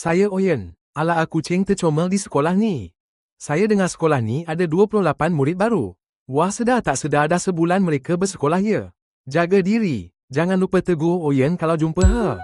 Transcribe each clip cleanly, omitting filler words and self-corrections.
Saya Oyen. Ala kucing tercomel di sekolah ni. Saya dengar sekolah ni ada 28 murid baru. Wah, sedar tak sedar dah sebulan mereka bersekolah ya. Jaga diri. Jangan lupa tegur Oyen kalau jumpa her.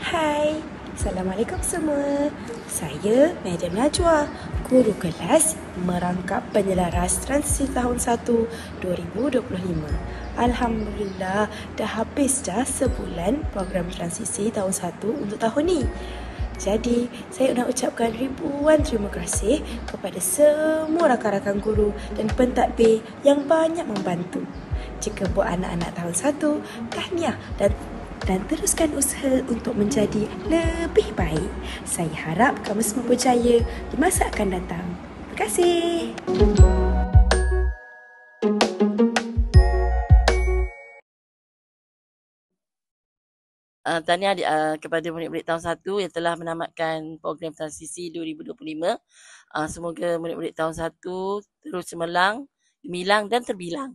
Hai, Assalamualaikum semua. Saya Madam Najwa, guru kelas merangkap penyelaras transisi tahun 1 2025. Alhamdulillah, dah habis dah sebulan program transisi tahun 1 untuk tahun ni. Jadi, saya nak ucapkan ribuan terima kasih kepada semua rakan-rakan guru dan pentadbir yang banyak membantu. Jika buat anak-anak tahun 1, tahniah dan teruskan usaha untuk menjadi lebih baik. Saya harap kamu semua berjaya di masa akan datang. Terima kasih. Tahniah kepada murid-murid tahun 1 yang telah menamatkan program transisi 2025. Semoga murid-murid tahun 1 terus cemerlang, gemilang dan terbilang.